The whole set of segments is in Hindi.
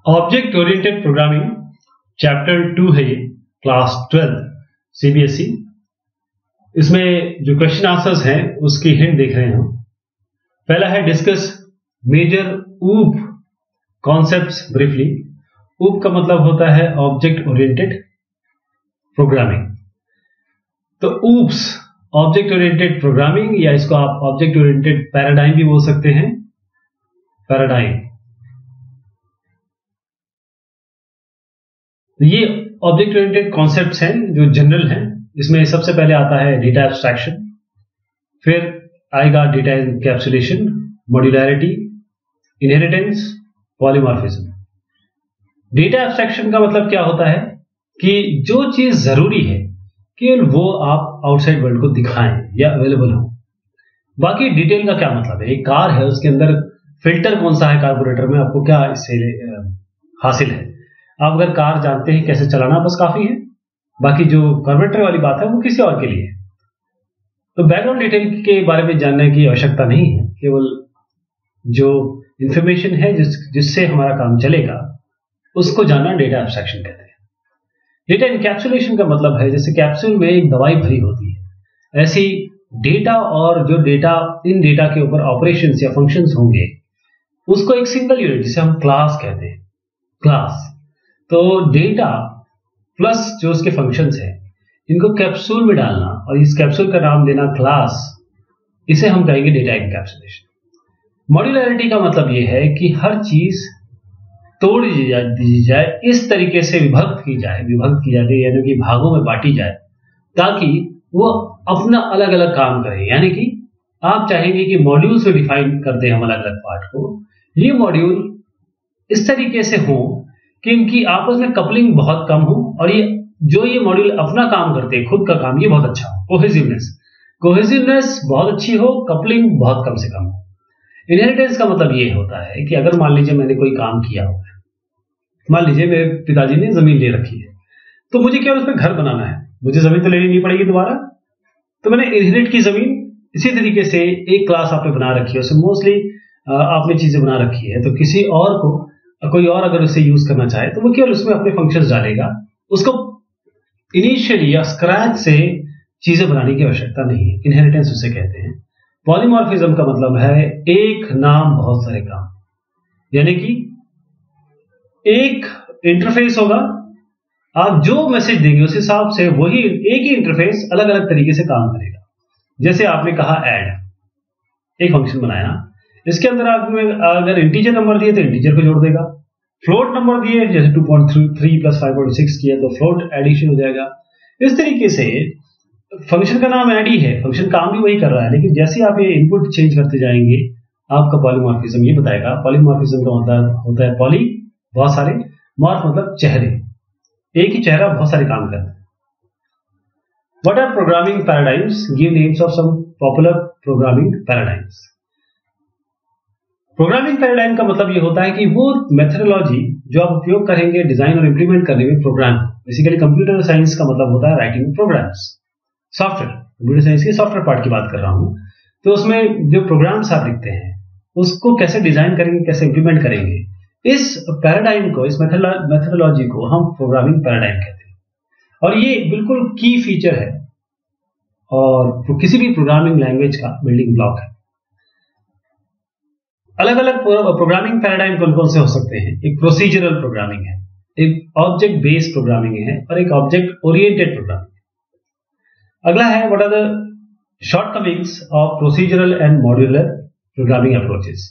ऑब्जेक्ट ओरिएंटेड प्रोग्रामिंग चैप्टर 2 है ये, क्लास 12 सीबीएसई। इसमें जो क्वेश्चन आंसर्स हैं उसकी हिंट देख रहे हैं हम। पहला है डिस्कस मेजर ऊप कॉन्सेप्ट्स ब्रीफली। ऊप का मतलब होता है ऑब्जेक्ट ओरिएंटेड प्रोग्रामिंग। तो ऊप्स ऑब्जेक्ट ओरिएंटेड प्रोग्रामिंग, या इसको आप ऑब्जेक्ट ओरिएंटेड पैराडाइम भी बोल सकते हैं। पैराडाइम ये ऑब्जेक्ट ओरिएंटेड कॉन्सेप्ट्स हैं जो जनरल हैं। इसमें सबसे पहले आता है डेटा एब्स्ट्रैक्शन, फिर आएगा data encapsulation, modularity, inheritance, polymorphism. Data abstraction का मतलब क्या होता है कि जो चीज जरूरी है केवल वो आप आउटसाइड वर्ल्ड को दिखाएं या अवेलेबल हो। बाकी डिटेल का क्या मतलब है? एक कार है, उसके अंदर फिल्टर कौन सा है कार्बोरेटर में, आपको क्या इससे हासिल है? आप अगर कार जानते हैं कैसे चलाना बस काफी है। बाकी जो कार्बोरेटर वाली बात है वो किसी और के लिए है। तो बैकग्राउंड डिटेल के बारे में जानने की आवश्यकता नहीं है, केवल जो इंफॉर्मेशन है जिससे हमारा काम चलेगा उसको जानना डेटा एब्स्ट्रैक्शन कहते हैं। डेटा एनकैप्सुलेशन का मतलब है जैसे कैप्सूल में एक दवाई भरी होती है, ऐसी डेटा और जो डेटा इन डेटा के ऊपर ऑपरेशंस या फंक्शंस होंगे उसको एक सिंगल यूनिट जिसे हम क्लास कहते हैं, क्लास। तो डेटा प्लस जो उसके फंक्शंस हैं इनको कैप्सूल में डालना और इस कैप्सूल का नाम देना क्लास, इसे हम कहेंगे डेटा एनकैप्सुलेशन। मॉड्यूलैरिटी का मतलब यह है कि हर चीज तोड़ दी जाए, इस तरीके से विभक्त की जाए यानी कि भागों में बांटी जाए ताकि वो अपना अलग अलग काम करें। यानी कि आप चाहेंगे कि मॉड्यूल से डिफाइन कर दें हम अलग अलग पार्ट को। ये मॉड्यूल इस तरीके से हो कि इनकी आपस में कपलिंग बहुत कम हो और ये मॉड्यूल अपना काम करते हैं, खुद का काम ये बहुत अच्छा हो। कोहेसिवनेस बहुत अच्छी हो, कपलिंग बहुत कम से कम हो। इनहेरिटेंस का मतलब ये होता है कि अगर मान लीजिए मैंने कोई काम किया हो, मान लीजिए मेरे पिताजी ने जमीन ले रखी है, तो मुझे केवल उस पर घर बनाना है, मुझे जमीन तो लेनी नहीं पड़ेगी दोबारा। तो मैंने इनहेरिट की जमीन। इसी तरीके से एक क्लास आपने बना रखी है, उसमें मोस्टली आपने चीजें बना रखी है, तो किसी और को कोई और अगर उसे यूज करना चाहे तो वो केवल उसमें अपने फंक्शंस डालेगा। उसको इनिशियली या स्क्रैच से चीजें बनाने की आवश्यकता नहीं है। इनहेरिटेंस उसे कहते हैं। पॉलीमॉर्फिज्म का मतलब है एक नाम बहुत सारे काम, यानी कि एक इंटरफेस होगा, आप जो मैसेज देंगे उस हिसाब से वही एक ही इंटरफेस अलग अलग तरीके से काम करेगा। जैसे आपने कहा ऐड, एक फंक्शन बनाया, इसके अंदर आपने अगर इंटीजर नंबर दिए तो इंटीजर को जोड़ देगा, फ्लोट नंबर दिए जैसे 2.3 प्लस 5.6 किया तो फ्लोट एडिशन हो जाएगा। इस तरीके से फंक्शन का नाम ऐड ही है, फंक्शन काम भी वही कर रहा है, लेकिन जैसे आप ये इनपुट चेंज करते जाएंगे आपका पॉलीमॉर्फिज्म ये बताएगा। पॉलीमॉर्फिज्म का मतलब होता है पॉली बहुत सारे, मॉर्फ मतलब चेहरे, एक ही चेहरा बहुत सारे काम करता है। What are programming paradigms? Give names of some popular programming paradigms. Programming paradigm का मतलब ये होता है कि वो मेथोडोलॉजी जो आप उपयोग करेंगे डिजाइन और इंप्लीमेंट करने में प्रोग्राम। बेसिकली कंप्यूटर साइंस का मतलब होता है writing programs, software. Computer science के सॉफ्टवेयर पार्ट की बात कर रहा हूं, तो उसमें जो प्रोग्राम्स आप लिखते हैं उसको कैसे डिजाइन करेंगे, कैसे इंप्लीमेंट करेंगे, इस पैराडाइम को, इस मेथोडोलॉजी को हम प्रोग्रामिंग पैराडाइम कहते हैं। और ये बिल्कुल की फीचर है और किसी भी प्रोग्रामिंग लैंग्वेज का बिल्डिंग ब्लॉक है। अलग अलग प्रोग्रामिंग पैराडाइम कौन कौन से हो सकते हैं? एक प्रोसीजरल प्रोग्रामिंग है, एक ऑब्जेक्ट बेस्ड प्रोग्रामिंग है और एक ऑब्जेक्ट ओरिएंटेड प्रोग्रामिंग। अगला है what are the shortcomings of procedural and modular programming approaches.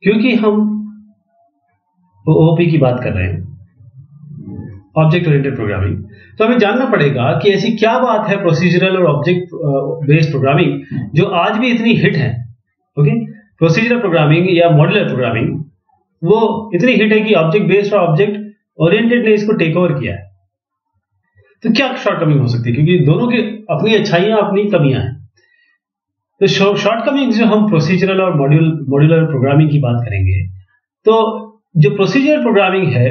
क्योंकि हम ओओपी की बात कर रहे हैं, ऑब्जेक्ट ओरिएंटेड प्रोग्रामिंग, तो हमें जानना पड़ेगा कि ऐसी क्या बात है प्रोसीजरल और ऑब्जेक्ट बेस्ड प्रोग्रामिंग जो आज भी इतनी हिट है। ओके, प्रोसीजरल प्रोग्रामिंग या मॉड्यूलर प्रोग्रामिंग वो इतनी हिट है कि ऑब्जेक्ट बेस्ड और ऑब्जेक्ट ओरिएंटेड ने इसको टेक ओवर किया है। तो क्या शॉर्टकमिंग हो सकती है? क्योंकि दोनों की अपनी अच्छाइयां अपनी कमियां हैं। तो शॉर्टकमिंग जो हम प्रोसीजरल और मॉड्यूलर प्रोग्रामिंग की बात करेंगे, तो जो प्रोसीजरल प्रोग्रामिंग है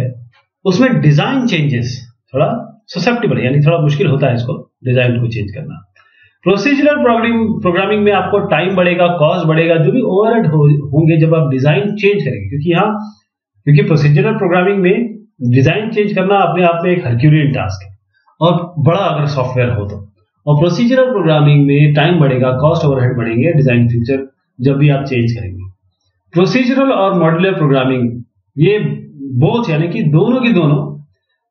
उसमें डिजाइन चेंजेस थोड़ा ससेप्टिबल है, यानी थोड़ा मुश्किल होता है इसको डिजाइन को चेंज करना। प्रोसीजरल प्रोग्रामिंग में आपको टाइम बढ़ेगा, कॉस्ट बढ़ेगा, जो भी ओवरहेड होंगे जब आप डिजाइन चेंज करेंगे, क्योंकि यहाँ क्योंकि प्रोसीजरल प्रोग्रामिंग में डिजाइन चेंज करना अपने आप में एक हरक्यूलियन टास्क है, और बड़ा अगर सॉफ्टवेयर हो तो। और प्रोसीजरल प्रोग्रामिंग में टाइम बढ़ेगा, कॉस्ट ओवरहेड बढ़ेंगे, डिजाइन फीचर जब भी आप चेंज करेंगे। प्रोसीजरल और मॉड्यूलर प्रोग्रामिंग ये बोथ यानी कि दोनों की दोनों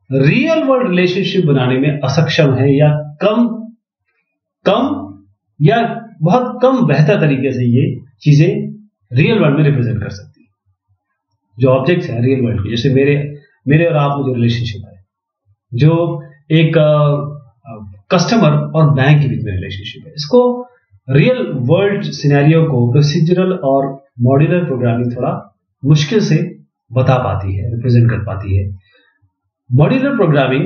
रियल वर्ल्ड रिलेशनशिप बनाने में असक्षम है, या कम या बहुत कम बेहतर तरीके से ये चीजें रियल वर्ल्ड में रिप्रेजेंट कर सकती है। जो ऑब्जेक्ट्स हैं रियल वर्ल्ड के, जैसे मेरे और आप में जो रिलेशनशिप है, जो एक कस्टमर और बैंक के बीच में रिलेशनशिप है, इसको रियल वर्ल्ड सिनेरियो को प्रोसीजरल और मॉड्यूलर प्रोग्रामिंग थोड़ा मुश्किल से बता पाती है, रिप्रेजेंट कर पाती है। मॉड्यूलर प्रोग्रामिंग,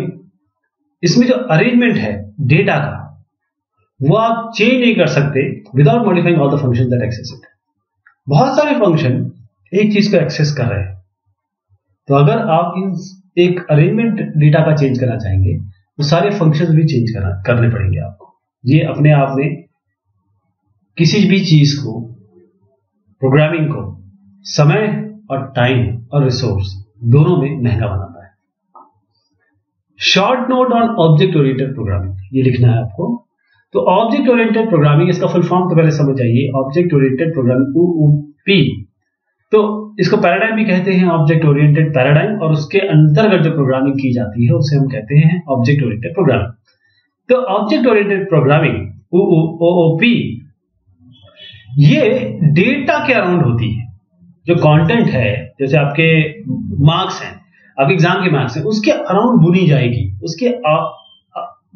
इसमें जो अरेंजमेंट है डेटा का, वो आप चेंज नहीं कर सकते without modifying all the function that access it. बहुत सारे फंक्शन एक चीज को एक्सेस कर रहे हैं, तो अगर आप इन एक अरेंजमेंट डेटा का चेंज करना चाहेंगे तो सारे फंक्शंस भी चेंज करने पड़ेंगे आपको। ये अपने आप में किसी भी चीज को, प्रोग्रामिंग को, समय और टाइम और रिसोर्स दोनों में महंगा बनाता है। Short note on object oriented programming, ये लिखना है आपको। तो ऑब्जेक्ट ओरिएंटेड प्रोग्रामिंग, इसका फुल फॉर्म तो पहले समझ आइए। ऑब्जेक्ट ओरिएंटेड प्रोग्रामिंग, OOP, तो इसको पैराडाइम भी कहते हैं, ऑब्जेक्ट ओरिएंटेड पैराडाइम, और उसके अंतर्गत जो प्रोग्रामिंग की जाती है उसे हम कहते हैं ऑब्जेक्ट ओरिएंटेड प्रोग्रामिंग। तो ऑब्जेक्ट ओरिएंटेड प्रोग्रामिंग, OOP, ये डेटा के अराउंड होती है। जो कंटेंट है, जैसे आपके मार्क्स हैं, आपके एग्जाम के मार्क्स हैं, उसके अराउंड बुनी जाएगी, उसके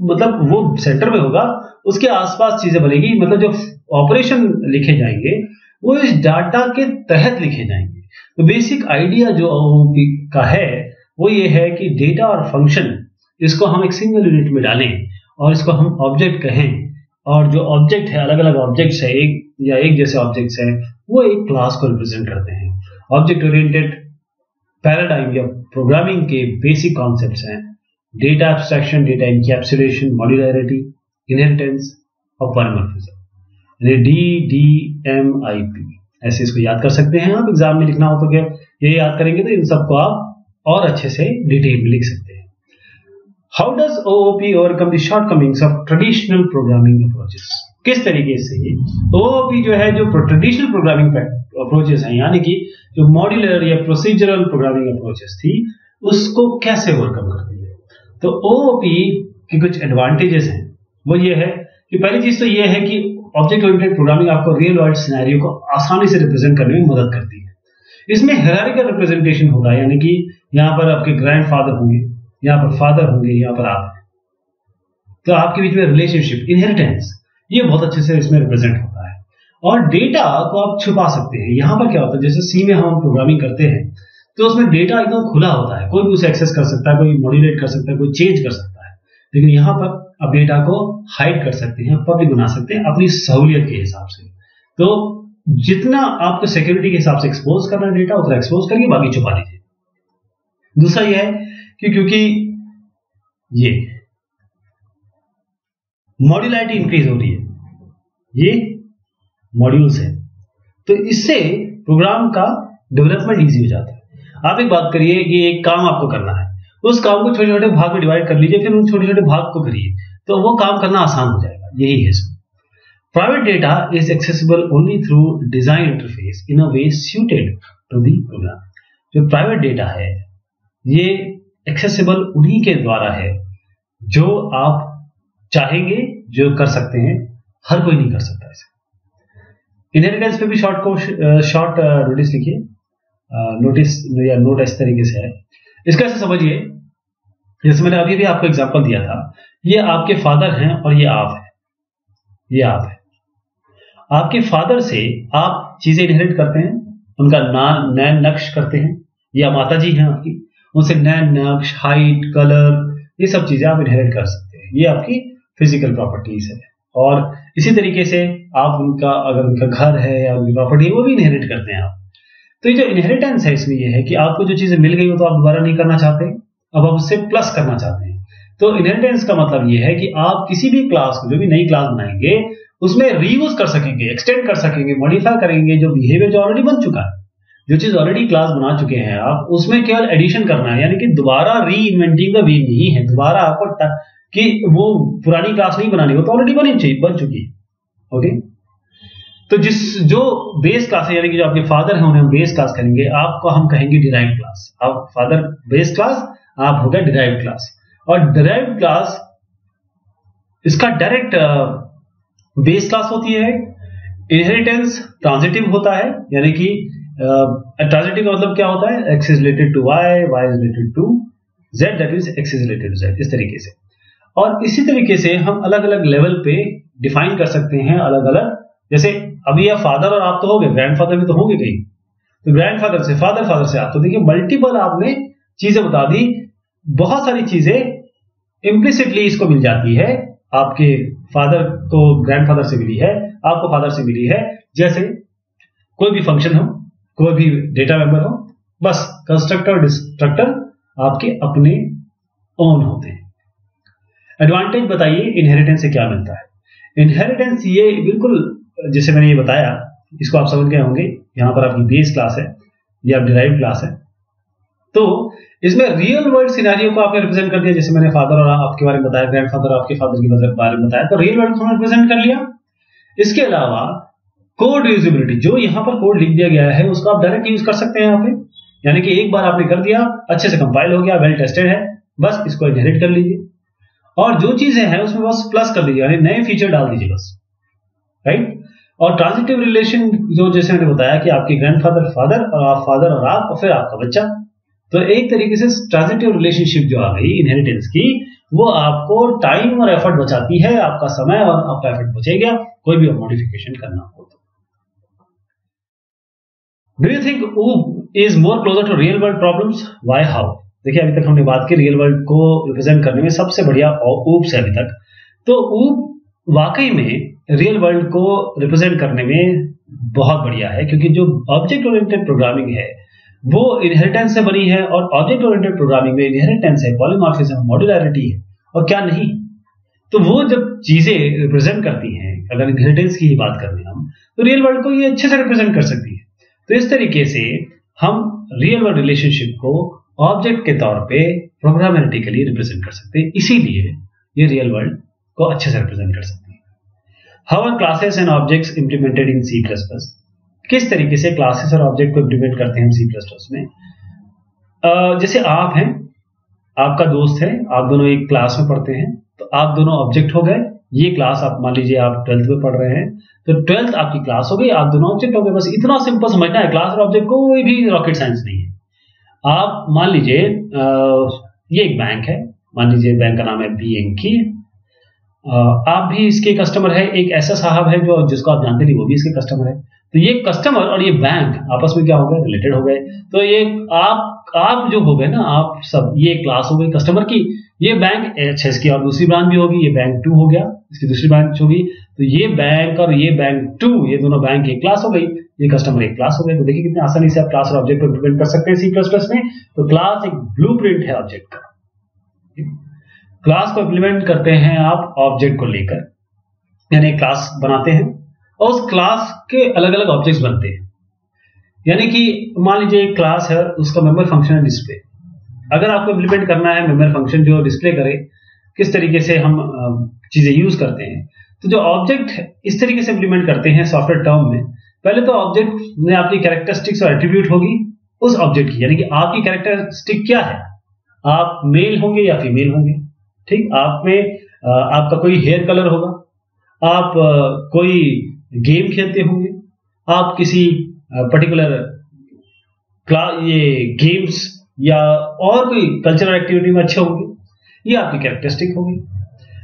मतलब वो सेंटर में होगा, उसके आसपास चीजें बनेगी, मतलब जो ऑपरेशन लिखे जाएंगे वो इस डाटा के तहत लिखे जाएंगे। तो बेसिक आइडिया जो OOP का है वो ये है कि डेटा और फंक्शन, इसको हम एक सिंगल यूनिट में डालें और इसको हम ऑब्जेक्ट कहें, और जो ऑब्जेक्ट है, अलग अलग ऑब्जेक्ट्स है, एक जैसे ऑब्जेक्ट्स हैं, वो एक क्लास को रिप्रेजेंट करते हैं। ऑब्जेक्ट ओरिएंटेड पैराडाइम या प्रोग्रामिंग के बेसिक कॉन्सेप्ट्स हैं data abstraction, data encapsulation, modularity, inheritance और पॉलीमॉर्फिज्म, DDMIP, ऐसे इसको याद कर सकते हैं आप। एग्जाम में लिखना हो तो क्या ये याद करेंगे तो इन सबको आप और अच्छे से डिटेल में लिख सकते हैं। How does OOP overcome the shortcomings of traditional programming approaches? किस तरीके से ये OOP जो है, जो ट्रेडिशनल प्रोग्रामिंग अप्रोचेस हैं, यानी कि जो मॉड्यूलर या प्रोसीजरल प्रोग्रामिंग अप्रोचेस थी, उसको कैसे ओवरकम करती है? तो OOP के कुछ एडवांटेजेस हैं। वो ये है कि पहली चीज तो ये है कि ऑब्जेक्ट ओरिएंटेड प्रोग्रामिंग आपको रियल वर्ल्ड सिनेरियो को आसानी से रिप्रेजेंट करने में मदद करती है। इसमें हायरार्किकल रिप्रेजेंटेशन होता है, यानी कि यहाँ पर आपके ग्रैंडफादर होंगे, यहाँ पर फादर होंगे, यहाँ पर आप हैं, तो आपके बीच में रिलेशनशिप, इनहेरिटेंस, ये बहुत अच्छे से इसमें रिप्रेजेंट होता है। और डेटा को आप छुपा सकते हैं। यहाँ पर क्या होता है, जैसे सी में हम प्रोग्रामिंग करते हैं तो उसमें डेटा एकदम खुला होता है, कोई भी उसे एक्सेस कर सकता है, कोई मॉड्यूलेट कर सकता है, कोई चेंज कर सकता है। लेकिन यहाँ पर आप डेटा को हाइड कर सकते हैं, पब्लिक बना सकते हैं अपनी सहूलियत के हिसाब से। तो जितना आपको सिक्योरिटी के हिसाब से एक्सपोज करना है डेटा, उतना एक्सपोज करिए, बाकी छुपा दीजिए। दूसरा यह है कि क्योंकि ये मॉड्यूलैरिटी इंक्रीज हो रही है, ये मॉड्यूल्स है, तो इससे प्रोग्राम का डेवलपमेंट इजी हो जाता है। आप एक बात करिए कि एक काम आपको करना है, उस काम को छोटे छोटे भाग में डिवाइड कर लीजिए, फिर उन छोटे छोटे भाग को करिए, तो वो काम करना आसान हो जाएगा। यही है इसमें। Private data is accessible only through design interface in a way suited to the program. जो प्राइवेट डेटा है ये एक्सेसिबल उन्हीं के द्वारा है जो आप चाहेंगे, जो कर सकते हैं, हर कोई नहीं कर सकता इसे। इनहेरिटेंस पे भी शॉर्ट नोटिस लिखिए, नोटिस या नोट इस तरीके से है। इसका ऐसे समझिए, जैसे मैंने अभी भी आपको एग्जांपल दिया था, ये आपके फादर हैं और ये आप है, ये आप है। आपके फादर से आप चीजें इनहेरिट करते हैं, उनका नैन नक्श करते हैं, या माता जी हैं आपकी, उनसे नैन नक्श, हाइट, कलर, ये सब चीजें आप इनहेरिट कर सकते हैं। ये आपकी फिजिकल प्रॉपर्टीज है। और इसी तरीके से आप उनका, अगर उनका घर है या उनकी प्रॉपर्टी है, वो भी इनहेरिट करते हैं आप। तो ये जो इनहेरिटेंस है, इसमें ये है कि आपको जो चीजें मिल गई हो तो आप दोबारा नहीं करना चाहते, अब आप उससे प्लस करना चाहते हैं। तो इनहेरिटेंस का मतलब ये है कि आप किसी भी क्लास को, जो भी नई क्लास बनाएंगे, उसमें रीयूज कर सकेंगे, एक्सटेंड कर सकेंगे, मॉडिफाई करेंगे जो बिहेवियर जो ऑलरेडी बन चुका है। जो चीज ऑलरेडी क्लास बना चुके हैं आप, उसमें केवल एडिशन करना है, यानी कि दोबारा री इन्वेंटिंग का वे नहीं है, दोबारा आपको कि वो पुरानी क्लास नहीं बनानी, वो तो ऑलरेडी बन चुकी है। ओके, तो जो बेस क्लास है, यानी कि जो आपके फादर है उन्हें हम बेस क्लास कहेंगे, आपको हम कहेंगे डिराइव्ड क्लास। आप फादर बेस क्लास, आप हो गया डिराइव्ड क्लास। और डिराइव्ड क्लास इसका डायरेक्ट बेस क्लास होती है। इनहेरिटेंस ट्रांजिटिव होता है, यानी कि ट्रांजिटिव का मतलब क्या होता है, X is related to Y, Y is related to Z, that is X is related to Z, इस तरीके से। और इसी तरीके से हम अलग अलग लेवल पे डिफाइन कर सकते हैं अलग अलग, जैसे अभी आप फादर और आप तो हो गए, ग्रैंडफादर भी तो होंगे कहीं, तो ग्रैंडफादर से फादर, फादर से आप, तो देखिए मल्टीपल आपने चीजें बता दी, बहुत सारी चीजें इम्प्लिसिटली इसको मिल जाती है। आपके फादर को ग्रैंडफादर से मिली है, आपको फादर से मिली है। जैसे कोई भी फंक्शन हो, कोई भी डेटा मेंबर हो, बस कंस्ट्रक्टर डिस्ट्रक्टर आपके अपने ओन होते हैं। एडवांटेज बताइए इनहेरिटेंस से क्या मिलता है। इनहेरिटेंस ये बिल्कुल जैसे मैंने ये बताया, इसको आप समझ गए होंगे, यहां पर आपकी बेस क्लास है, ये आप डिराइव्ड क्लास है, तो इसमें रियल वर्ल्ड सिनेरियो को आपने रिप्रेजेंट कर दिया। जैसे मैंने फादर और आपके बारे में बताया, ग्रैंडफादर आपके फादर के बारे में बताया, तो रियल वर्ल्ड को हमने रिप्रेजेंट कर लिया। इसके अलावा कोड यूजेबिलिटी, जो यहां पर कोड लिख दिया गया है उसको आप डायरेक्ट यूज कर सकते हैं यहाँ पे, यानी कि एक बार आपने कर दिया, अच्छे से कंपाइल हो गया, वेल टेस्टेड है, बस इसको इनहेरिट कर लीजिए। और जो चीजें हैं उसमें बस प्लस कर दीजिए, यानी नए फीचर डाल दीजिए बस, राइट। और ट्रांजिटिव रिलेशन, जो जैसे मैंने बताया कि आपके ग्रैंडफादर फादर और आप फादर और आप और फिर आपका बच्चा, तो एक तरीके से ट्रांजिटिव रिलेशनशिप जो आ गई इनहेरिटेंस की, वो आपको टाइम और एफर्ट बचाती है, आपका समय और आपका एफर्ट बचेगा कोई भी मॉडिफिकेशन करना हो तो। Do you think OOP is more closer to real world problems, why, how? देखिए अभी तक हमने बात की रियल वर्ल्ड को रिप्रेजेंट करने में सबसे बढ़िया ऊब से अभी तक, तो ऊब वाकई में रियल वर्ल्ड को रिप्रेजेंट करने में बहुत बढ़िया है, क्योंकि जो ऑब्जेक्ट ओरिएंटेड प्रोग्रामिंग है वो इनहेरिटेंस से बनी है, और ऑब्जेक्ट ओरिएंटेड प्रोग्रामिंग में इनहेरिटेंस है, पॉलीमॉर्फिज्म, मॉड्यूलैरिटी है, और क्या नहीं। तो वो जब चीजें रिप्रेजेंट करती हैं, अगर इनहेरिटेंस की ही बात करें हम, तो रियल वर्ल्ड को ये अच्छे से रिप्रेजेंट कर सकती है। तो इस तरीके से हम रियल वर्ल्ड रिलेशनशिप को ऑब्जेक्ट के तौर पे प्रोग्रामेटिकली रिप्रेजेंट कर सकते हैं, इसीलिए ये रियल वर्ल्ड को अच्छे से रिप्रेजेंट कर सकती है। How are classes and objects implemented in C plus plus? किस तरीके से क्लासेस और ऑब्जेक्ट को इंप्लीमेंट करते हैं सी प्लस प्लस में? जैसे आप हैं, आपका दोस्त है, आप दोनों एक क्लास में पढ़ते हैं, तो आप दोनों ऑब्जेक्ट हो गए। ये क्लास आप मान लीजिए आप 12th में पढ़ रहे हैं, तो 12th आपकी क्लास हो गई, आप दोनों ऑब्जेक्ट हो गए। बस इतना सिंपल समझना है, क्लास और ऑब्जेक्ट को, कोई भी रॉकेट साइंस नहीं है। आप मान लीजिए ये एक बैंक है, मान लीजिए बैंक का नाम है बैंक, आप भी इसके कस्टमर है। एक ऐसा साहब है जो जिसको आप जानते नहीं, वो भी इसके कस्टमर है। तो ये कस्टमर और ये बैंक आपस में क्या हो गए, रिलेटेड हो गए। तो ये आप जो हो गए ना, आप सब, ये क्लास हो गई कस्टमर की, ये बैंक एचएस की और दूसरी ब्रांच भी होगी, ये बैंक 2 हो गया, इसकी दूसरी ब्रांच होगी। तो ये बैंक और ये बैंक 2, ये दोनों बैंक एक क्लास हो गई, ये कस्टमर एक क्लास हो गए। तो देखिए कितनी आसानी से आप क्लास और ऑब्जेक्ट को इंप्लीमेंट कर सकते हैं सी प्लस प्लस में। तो क्लास एक ब्लूप्रिंट है ऑब्जेक्ट का। क्लास को इंप्लीमेंट करते हैं आप ऑब्जेक्ट को लेकर, यानी क्लास बनाते हैं और उस क्लास के अलग अलग ऑब्जेक्ट्स बनते हैं। यानी कि मान लीजिए एक क्लास है, उसका मेंबर फंक्शन है डिस्प्ले। अगर आपको इंप्लीमेंट करना है मेंबर फंक्शन जो डिस्प्ले करे, किस तरीके से हम चीजें यूज करते हैं, तो जो ऑब्जेक्ट इस तरीके से इंप्लीमेंट करते हैं सॉफ्टवेयर टर्म में, पहले तो ऑब्जेक्ट में आपकी कैरेक्टरिस्टिक्स और एट्रीब्यूट होगी उस ऑब्जेक्ट की, यानी कि आपकी कैरेक्टरिस्टिक क्या है, आप मेल होंगे या फीमेल होंगे, ठीक। आप में आपका कोई हेयर कलर होगा, आप कोई गेम खेलते होंगे, आप किसी पर्टिकुलर ये गेम्स या और कोई कल्चरल एक्टिविटी में अच्छे होंगे, ये आपकी कैरेक्टरिस्टिक होगी।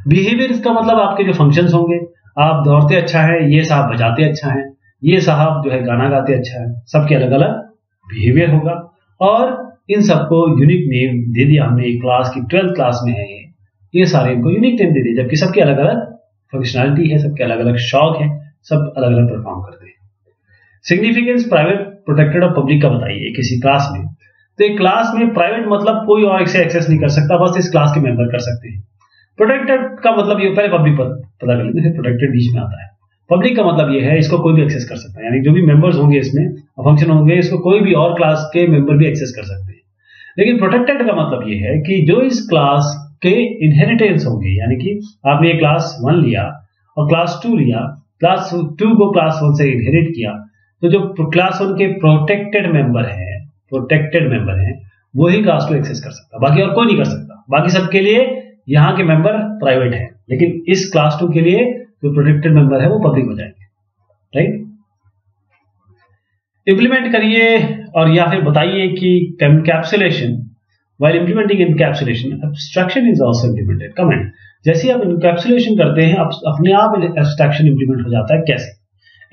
बिहेवियर इसका मतलब आपके जो फंक्शंस होंगे, आप दौड़ते अच्छा है, ये साहब बजाते अच्छा है, ये साहब जो है गाना गाते अच्छा है, सबके अलग अलग बिहेवियर होगा। और इन सबको यूनिक नेम दे दिया हमने, क्लास की 12th क्लास में है ये सारे इनको यूनिक नेम दे दिए, जबकि सबके अलग अलग फंक्शनैलिटी है, सबके अलग अलग शौक है, सब अलग अलग परफॉर्म करते हैं। सिग्निफिकेंस प्राइवेट, प्रोटेक्टेड और पब्लिक का बताइए किसी क्लास में। तो एक क्लास में प्राइवेट मतलब कोई और इसे एक्सेस नहीं कर सकता, बस इस क्लास के मेंबर कर सकते हैं। प्रोटेक्टेड का मतलब ये, पहले पब्लिक पता कर लेते हैं, प्रोटेक्टेड बीच में आता है। पब्लिक का मतलब ये है इसको कोई भी एक्सेस कर सकता है, यानी जो भी मेंबर्स होंगे इसमें फंक्शन होंगे इसको कोई भी और क्लास के मेंबर भी एक्सेस कर सकते हैं। लेकिन प्रोटेक्टेड का मतलब ये है कि जो इस क्लास के इनहेरिटेंस होंगे, यानी कि आपने क्लास 1 लिया और क्लास 2 लिया, क्लास 2 को क्लास 1 से इनहेरिट किया, तो जो क्लास 1 के प्रोटेक्टेड मेंबर हैं वही क्लास 2 एक्सेस कर सकता, बाकी और कोई नहीं कर सकता। बाकी सबके लिए यहाँ के मेंबर प्राइवेट है, लेकिन इस क्लास 2 के लिए जो प्रोटेक्टेड मेंबर है वो पब्लिक हो जाएंगे, राइट। इंप्लीमेंट करिए और या फिर बताइए कि encapsulation, while implementing encapsulation abstraction is also implemented. Comment, जैसे ही आप एनकैप्सुलेशन करते हैं अपने आप एब्स्ट्रैक्शन इंप्लीमेंट हो जाता है। कैसे?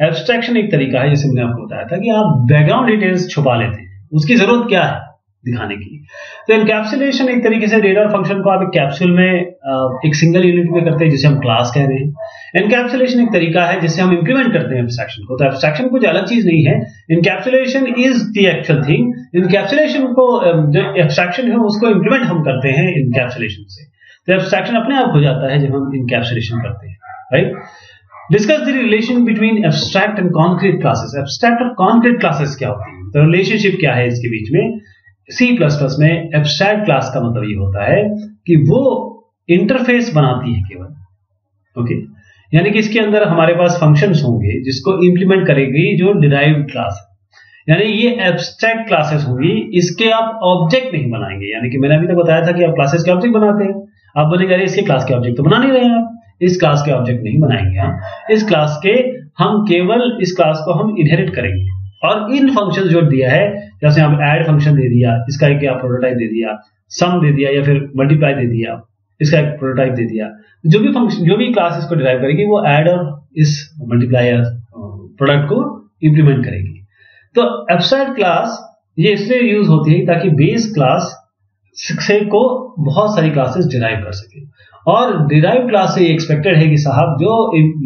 एब्स्ट्रैक्शन एक तरीका है, जैसे मैंने आपको बताया था कि आप बैकग्राउंड डिटेल्स छुपा लेते हैं, उसकी जरूरत क्या है दिखाने की। तो एनकैप्सुलेशन एक तरीके से डेटा और फंक्शन को आप एक कैप्सूल में एक सिंगल यूनिट में करते हैं, जिसे हम क्लास कह रहे हैं। एनकैप्सुलेशन एक तरीका है जिससे हम इंप्लीमेंट करते हैं एब्स्ट्रैक्शन को। तो एब्स्ट्रैक्शन कुछ अलग चीज नहीं है, encapsulation is the actual thing. Encapsulation को जो एब्स्ट्रैक्शन है उसको इंप्लीमेंट हम करते हैं एनकैप्सुलेशन से। तो एब्स्ट्रैक्शन अपने आप हो जाता है जब हम एनकैप्सुलेशन करते हैं, right. Discuss the relation between abstract and concrete classes. Abstract और कॉन्क्रीट क्लासेस क्या होती है, तो रिलेशनशिप क्या है इसके बीच में। C++ में एब्स्ट्रैक्ट क्लास का मतलब ये होता है कि वो इंटरफेस बनाती है केवल, ओके। यानी कि इसके अंदर हमारे पास फंक्शंस होंगे जिसको इंप्लीमेंट करेगी जो डिराइव्ड क्लास है, यानी ये एब्स्ट्रैक्ट क्लासेस होंगी, इसके आप ऑब्जेक्ट नहीं बनाएंगे। यानी कि मैंने अभी तक बताया था कि आप क्लासेस के ऑब्जेक्ट बनाते हैं, आप बोलेंगे अरे इसके क्लास के ऑब्जेक्ट तो बना नहीं रहे हैं, आप इस क्लास के ऑब्जेक्ट नहीं बनाएंगे, हम इस क्लास के हम केवल इस क्लास को हम इनहेरिट करेंगे। और इन फंक्शन जो दिया है, जैसे आप ऐड फंक्शन दे दिया, इसका एक प्रोटोटाइप दे दिया, सम दे दिया या फिर मल्टीप्लाई दे दिया, इसका एक प्रोटोटाइप दे दिया, जो भी फंक्शन जो भी क्लास इसको डिराइव करेगी वो ऐड और इस मल्टीप्लाई प्रोडक्ट को इंप्लीमेंट करेगी। तो एब्स्ट्रैक्ट क्लास ये इसलिए यूज होती है ताकि बेस क्लास से को बहुत सारी क्लासेस डिराइव कर सके। और डिराइव क्लास से एक्सपेक्टेड है कि साहब जो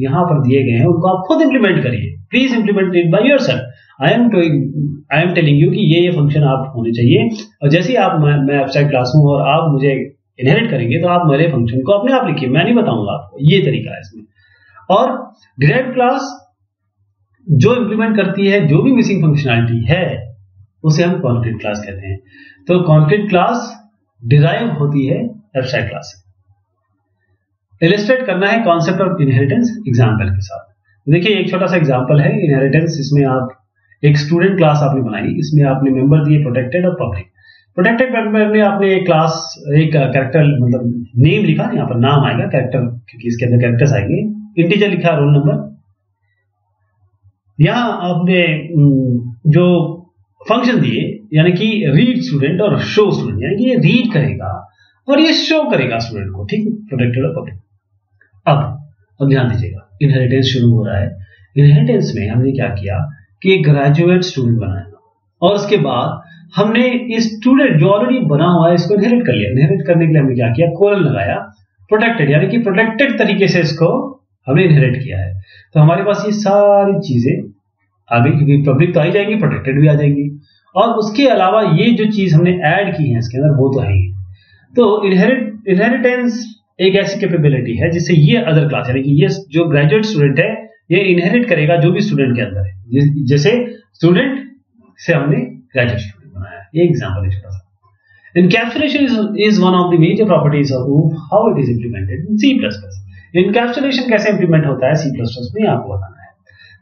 यहां पर दिए गए हैं उनको आप खुद इंप्लीमेंट करिए, please implement it by yourself. I am telling you कि ये फंक्शन आप होने चाहिए, और जैसे ही आप मैं एब्स्ट्रैक्ट क्लास हूं और आप मुझे इनहेरिट करेंगे तो आप मेरे फंक्शन को अपने आप लिखिए, मैं नहीं बताऊंगा आपको, ये तरीका है इसमें। और डिराइव्ड क्लास जो इंप्लीमेंट करती है जो भी मिसिंग फंक्शनैलिटी है उसे हम कॉन्क्रीट क्लास कहते हैं। तो कॉन्क्रीट क्लास डिराइव होती है एब्स्ट्रैक्ट क्लास से। इलस्ट्रेट करना है कॉन्सेप्ट ऑफ इनहेरिटेंस एग्जाम्पल के साथ। देखिए एक छोटा सा एग्जाम्पल है इनहेरिटेंस। इसमें आप एक स्टूडेंट क्लास आपने बनाई, इसमें आपने मेंबर दिए प्रोटेक्टेड और पब्लिक। प्रोटेक्टेड मेंबर में आपने एक क्लास एक कैरेक्टर मतलब नेम लिखा, यहाँ पर नाम आएगा कैरेक्टर क्योंकि इसके अंदर कैरेक्टर्स आएंगे, इंटीजर लिखा, रोल नंबर। यहाँ आपने जो फंक्शन दिए यानी कि रीड स्टूडेंट और शो स्टूडेंट, यानी कि ये रीड करेगा और ये शो करेगा स्टूडेंट को, ठीक, प्रोटेक्टेड और पब्लिक। अब ध्यान दीजिएगा, इनहेरिटेंस शुरू हो रहा है। इनहेरिटेंस में हमने क्या किया कि एक ग्रेजुएट स्टूडेंट बनाया और उसके बाद हमने इस स्टूडेंट जो ऑलरेडी बना हुआ है इसको इनहेरिट कर लिया। इनहेरिट करने के लिए हमने क्या किया, कोलन लगाया, प्रोटेक्टेड, यानी कि प्रोटेक्टेड तरीके से इसको हमने इनहेरिट किया है। तो हमारे पास ये सारी चीजें आ गई, क्योंकि पब्लिक तो आ ही जाएंगी, प्रोटेक्टेड भी आ जाएंगी, और उसके अलावा ये जो चीज हमने ऐड की है इसके अंदर वो तो है ही। तो इनहेरिटेंस एक ऐसी कैपेबिलिटी है जिससे ये अदर क्लास यानी कि ये जो ग्रेजुएट स्टूडेंट है ये इनहेरिट करेगा जो भी स्टूडेंट के अंदर है। जैसे स्टूडेंट से हमने ग्रेजुएट स्टूडेंट बनाया, ये एग्जांपल है छोटा सा। Encapsulation is one of the major properties of how it is implemented in C++। Encapsulation कैसे इंप्लीमेंट होता है C++ में आपको बताना है।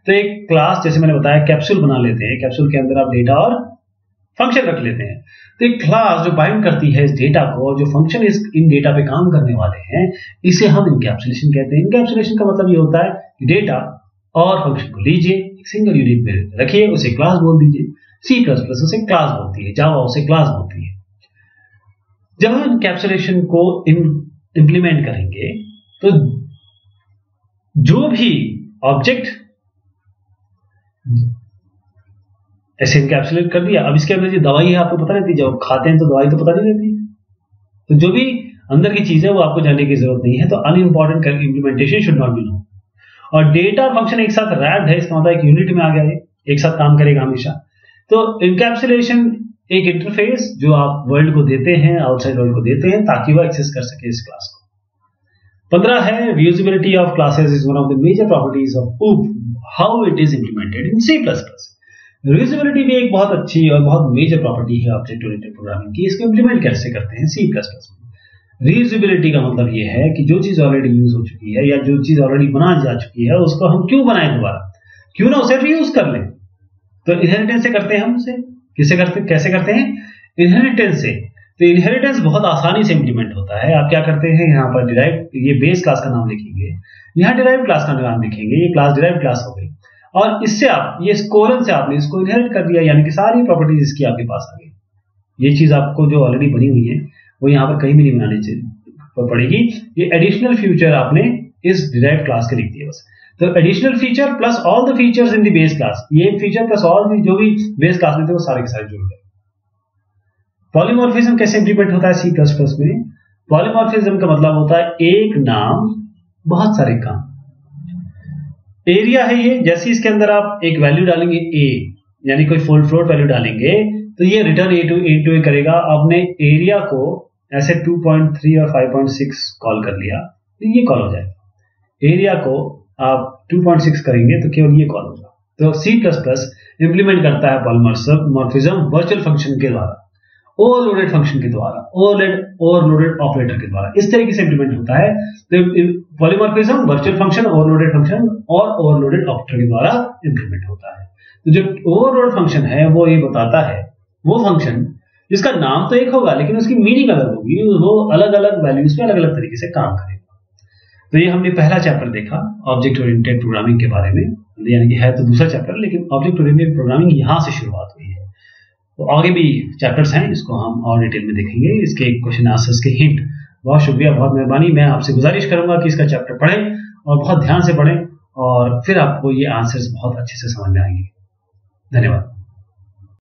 तो एक क्लास जैसे मैंने बताया कैप्सूल बना लेते हैं, कैप्सूल के अंदर आप डेटा और फंक्शन रख लेते हैं। तो एक क्लास जो बाइंड करती है इस डेटा को और जो फंक्शन इन डेटा पे काम करने वाले हैं इसे हम इनकैप्सुलेशन कहते हैं। इनकैप्सुलेशन का मतलब ये होता है कि डेटा और फंक्शन को लीजिए, एक सिंगल यूनिट में रखिए, उसे क्लास बोल दीजिए। C++ उसे क्लास बोलती है, जावा उसे क्लास बोलती है। जब हम इनकैप्सुलेशन को इंप्लीमेंट करेंगे तो जो भी ऑब्जेक्ट ऐसे इनकैप्सुलेट कर दिया। अब इसके अंदर जो दवाई है आपको पता रहती है, जब खाते हैं तो दवाई तो पता नहीं रहती, तो जो भी अंदर की चीज है वो आपको जानने की जरूरत नहीं है। तो unimportant implementation should not be known. और डेटा और फंक्शन एक साथ रैप्ड है, इसका मतलब एक यूनिट में आ गया है, एक साथ काम करेगा हमेशा। तो इनकैप्सुलेशन एक इंटरफेस जो आप वर्ल्ड को देते हैं, आउटसाइड वर्ल्ड को देते हैं ताकि वो एक्सेस कर सके इस क्लास को। 15 है reusability of classes is one of the major properties of OOP, how it is implemented in C++. reusability भी एक बहुत अच्छी और बहुत मेजर प्रॉपर्टी है ऑब्जेक्ट ओरिएंटेड प्रोग्रामिंग की। इसको इंप्लीमेंट कैसे करते हैं C++ में। reusability का मतलब ये है कि जो चीज ऑलरेडी यूज हो चुकी है या जो चीज ऑलरेडी बना जा चुकी है उसको हम क्यों बनाएं दोबारा, क्यों ना उसे रीयूज कर लें। तो इनहेरिटेंस से करते हैं हम उसे, कैसे करते हैं, इनहेरिटेंस से। तो इनहेरिटेंस बहुत आसानी से इंप्लीमेंट होता है। आप क्या करते हैं, यहाँ पर डिराइव ये बेस क्लास का नाम लिखेंगे, यहाँ डिराइव क्लास का नाम लिखेंगे, ये क्लास डिराइव क्लास हो गई, और इससे आप ये कोलन से आपने इसको इनहेरिट कर दिया, यानी कि सारी प्रॉपर्टीज इसकी आपके पास आ गई। ये चीज आपको जो ऑलरेडी बनी हुई है वो यहाँ पर कहीं भी नहीं बनानी पड़ेगी। ये एडिशनल फीचर आपने इस डिराइव क्लास के लिख दिया बस। तो additional feature plus all the features in the base class, ये फीचर प्लस ऑल जो भी बेस क्लास में थे वो सारे के सारे जुड़ गए। पॉलीमॉर्फिज्म कैसे इंप्लीमेंट होता है C++ में। पॉलीमॉर्फिज्म का मतलब होता है एक नाम बहुत सारे काम। एरिया है ये, जैसे इसके अंदर आप एक वैल्यू डालेंगे a, यानी कोई फुल फ्लोट वैल्यू डालेंगे तो ये रिटर्न a करेगा। आपने एरिया को ऐसे 2.3 और 5.6 कॉल कर लिया तो ये कॉल हो जाएगा। एरिया को आप 2.6 करेंगे तो केवल ये कॉल होगा। तो C++ इंप्लीमेंट करता है पॉलीमॉर्फिज्म वर्चुअल फंक्शन के द्वारा, ओवरलोडेड फंक्शन के द्वारा, ओवरलोडेड ऑपरेटर के द्वारा, इस तरीके से इंप्लीमेंट होता है। तो polymorphism virtual function, overloaded function और ओवरलोडेड ऑपरेटर के द्वारा इंप्लीमेंट होता है। तो जो ओवरलोड फंक्शन है वो ये बताता है, वो फंक्शन जिसका नाम तो एक होगा लेकिन उसकी मीनिंग अलग होगी, वो अलग अलग वैल्यूज पे अलग अलग तरीके से काम करेगा। तो ये हमने पहला चैप्टर देखा ऑब्जेक्ट ओरिएंटेड प्रोग्रामिंग के बारे में, यानी कि है तो दूसरा चैप्टर लेकिन ऑब्जेक्ट ओरिएंटेड प्रोग्रामिंग यहाँ से शुरुआत हुई है। तो आगे भी चैप्टर्स हैं, इसको हम और डिटेल में देखेंगे, इसके क्वेश्चन आंसर्स के हिंट। बहुत शुक्रिया, बहुत मेहरबानी। मैं आपसे गुजारिश करूंगा कि इसका चैप्टर पढ़ें और बहुत ध्यान से पढ़ें और फिर आपको ये आंसर्स बहुत अच्छे से समझ में आएंगे। धन्यवाद।